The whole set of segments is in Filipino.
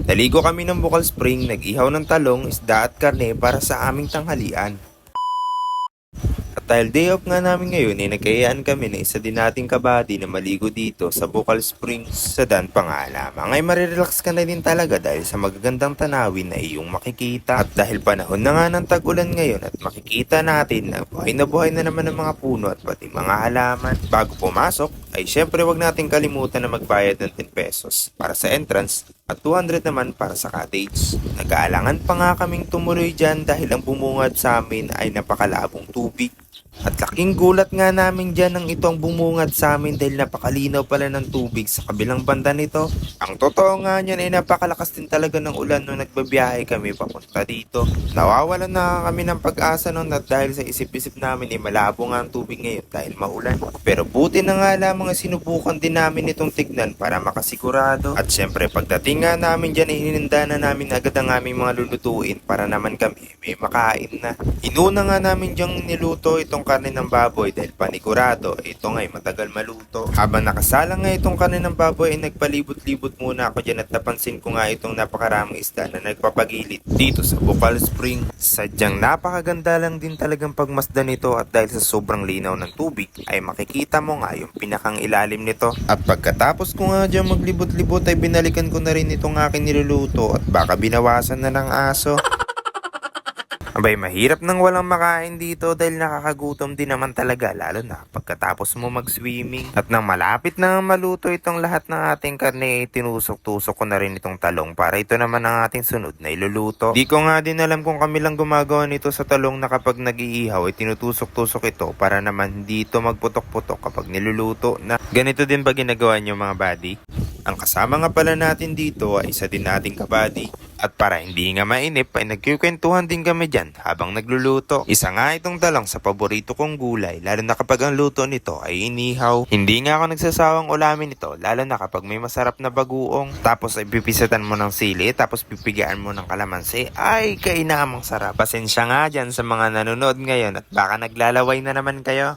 Naligo kami ng Bukal Spring, nag-ihaw ng talong, isda at karne para sa aming tanghalian. At dahil day off nga namin ngayon, nagkayaan kami na isa din nating kabady na maligo dito sa Bukal Springs sa Dan Pangalamang. Ay marirelax ka na din talaga dahil sa magagandang tanawin na iyong makikita. At dahil panahon na nga ng tag-ulan ngayon at makikita natin na buhay na naman ng mga puno at pati mga halaman. Bago pumasok, ay syempre wag natin kalimutan na magbayad ng 10 pesos para sa entrance at 200 naman para sa cottage. Nag-aalangan pa nga kaming tumuloy dyan dahil ang bumungad sa amin ay napakalabong tubig. At laking gulat nga namin dyan ng itong bumungad sa amin dahil napakalinaw pala ng tubig sa kabilang banda nito. Ang totoo nga niyan ay napakalakas din talaga ng ulan nung nagbabiyahe kami papunta dito. Nawawalan na kami ng pag-asa noon at dahil sa isip-isip namin ay malabo nga ang tubig ngayon dahil maulan. Pero buti na nga lamang sinubukan din namin itong tignan para makasigurado. At syempre pagdating nga namin dyan ay hininda na namin agad ang aming mga lulutuin para naman kami may makain na. Inuna nga namin dyang niluto itong karne ng baboy dahil panigurado ito nga'y matagal maluto. Habang nakasalang nga itong karne ng baboy ay nagpalibot-libot muna ako dyan at napansin ko nga itong napakaraming isda na nagpapagilit dito sa Bukal Spring. Sadyang napakaganda lang din talagang pagmasdan nito at dahil sa sobrang linaw ng tubig ay makikita mo nga yung pinakang ilalim nito. At pagkatapos ko nga dyan maglibot-libot ay binalikan ko na rin itong aking niluluto at baka binawasan na ng aso. Abay, mahirap nang walang makain dito dahil nakakagutom din naman talaga lalo na pagkatapos mo mag-swimming. At nang malapit na maluto itong lahat ng ating karne, tinusok-tusok ko na rin itong talong para ito naman ang ating sunod na iluluto. Di ko nga din alam kung kami lang gumagawa nito sa talong na kapag nag-iihaw ay tinutusok-tusok ito para naman dito magputok-putok kapag niluluto na. Ganito din ba ginagawa niyo mga buddy? Ang kasama nga pala natin dito ay isa din nating kabady. At para hindi nga mainip ay nagkikwentuhan din kami dyan habang nagluluto. Isa nga itong talong sa paborito kong gulay lalo na kapag ang luto nito ay inihaw. Hindi nga ako nagsasawang ulamin ito lalo na kapag may masarap na bagoong. Tapos ay pipisatan mo ng sili tapos pipigaan mo ng kalamansi. Ay kainamang sarap. Pasensya nga dyan sa mga nanonood ngayon at baka naglalaway na naman kayo.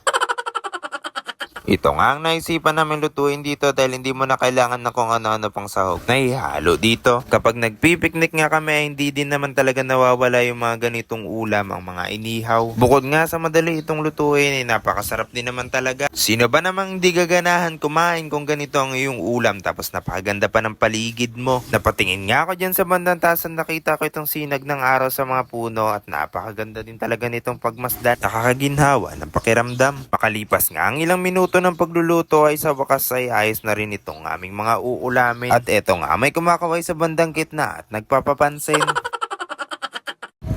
Ito nga ang naisipan namin lutuin dito dahil hindi mo na kailangan na kung ano-ano pang sahog na ihalo dito. Kapag nagpipiknik nga kami ay hindi din naman talaga nawawala yung mga ganitong ulam, ang mga inihaw. Bukod nga sa madali itong lutuin ay napakasarap din naman talaga. Sino ba namang hindi gaganahan kumain kung ganito ang iyong ulam tapos napakaganda pa ng paligid mo. Napatingin nga ako dyan sa bandang taas at nakita ko itong sinag ng araw sa mga puno at napakaganda din talaga nitong pagmasdan. Nakakaginhawa ng pakiramdam. Makalipas nga ang ilang minuto ng pagluluto ay sa wakas ay ayos na rin itong aming mga uulamin. At eto nga may kumakaway sa bandang gitna at nagpapapansin.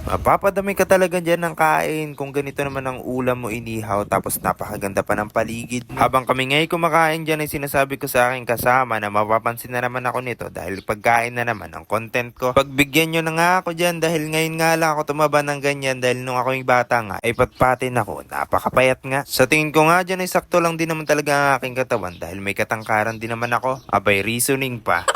Mapapadami ka talaga dyan ng kain kung ganito naman ang ulam mo inihaw tapos napakaganda pa ng paligid mo. Habang kami ngayon kumakain dyan ay sinasabi ko sa aking kasama na mapapansin na naman ako nito dahil pagkain na naman ang content ko. Pagbigyan nyo na nga ako dyan dahil ngayon nga lang ako tumaba ng ganyan dahil nung ako yung bata nga ay patpatin ako. Napakapayat nga. Sa tingin ko nga dyan ay sakto lang din naman talaga ang aking katawan dahil may katangkaran din naman ako. Abay reasoning pa.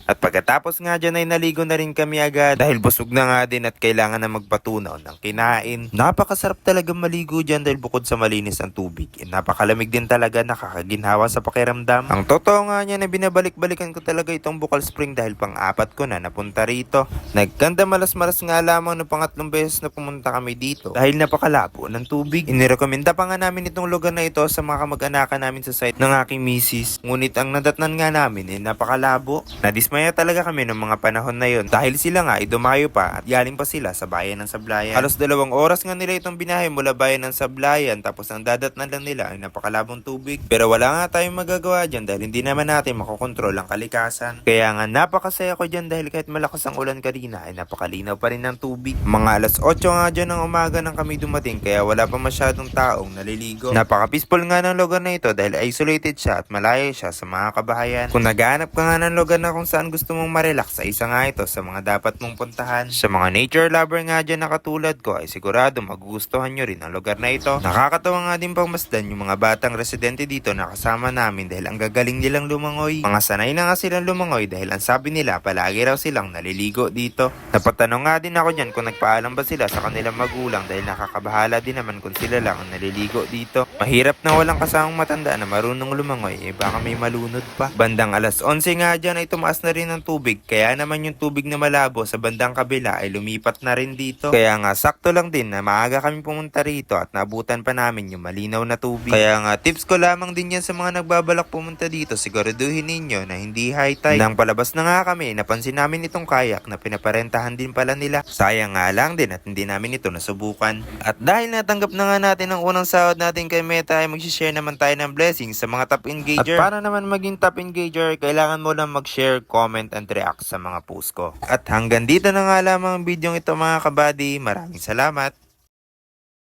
At pagkatapos nga dyan ay naligo na rin kami agad dahil busog na nga din at kailangan na magpatunaw ng kinain. Napakasarap talaga maligo dyan dahil bukod sa malinis ang tubig, napakalamig din talaga, nakakaginhawa sa pakiramdam. Ang totoo nga niya na binabalik-balikan ko talaga itong Bukal Spring dahil pang-apat ko na napunta rito. Nagkanda malas-malas nga lamang no pangatlong beses na pumunta kami dito dahil napakalabo ng tubig. Inirekomenda pa nga namin itong lugar na ito sa mga kamag-anakan namin sa site ng aking misis. Ngunit ang nadatnan nga namin ay napakalabo. Nadismaya talaga kami ng mga panahon na yon dahil sila nga ay dumayo pa at galing pa sila sa bayan ng Sablayan. Halos 2 oras nga nila itong binahe mula bayan ng Sablayan tapos ang dadatnan lang nila ay napakalabong tubig. Pero wala nga tayong magagawa dyan dahil hindi naman natin makokontrol ang kalikasan. Kaya nga napakasaya ko dyan dahil kahit malakas ang ulan kanina ay napakalinaw pa rin ng tubig. Mga alas 8 nga dyan ng umaga nang kami dumating kaya wala pa masyadong taong naliligo. Napaka-peaceful nga ng lugar na ito dahil isolated siya at malayo siya sa mga kabahayan. Kung naghahanap ka nga ng lugar na kung saan gusto mong ma-relax ay isa nga ito sa mga dapat mong puntahan. Sa mga nature lover nga dyan na katulad ko ay sigurado magugustuhan nyo rin ang lugar na ito. Nakakatawa nga din pagmasdan yung mga batang residente dito na kasama namin dahil ang gagaling nilang lumangoy. Mga sanay na nga silang lumangoy dahil ang sabi nila palagi raw silang naliligo dito. Napatanong nga din ako dyan kung nagpaalam ba sila sa kanilang magulang dahil nakakabahala din naman kung sila lang ang naliligo dito. Mahirap na walang kasamang matanda na marunong lumangoy baka may malunod pa. Bandang alas 11 nga dyan ay tumaas na rin rin ng tubig, kaya naman yung tubig na malabo sa bandang kabila ay lumipat na rin dito. Kaya nga sakto lang din na maaga kami pumunta rito at nabutan pa namin yung malinaw na tubig. Kaya nga tips ko lamang din yan sa mga nagbabalak pumunta dito, siguraduhin ninyo na hindi high tide. Nang palabas na nga kami, napansin namin itong kayak na pinaparentahan din pala nila. Sayang nga lang din at hindi namin ito nasubukan. At dahil natanggap na nga natin ang unang sahod natin kay Meta, ay mag-share naman tayo ng blessings sa mga top engager. At para naman maging top engager, kailangan mo lang mag-share, comment, and react sa mga post ko. At hanggang dito na nga lamang ang video ito mga kabady. Maraming salamat!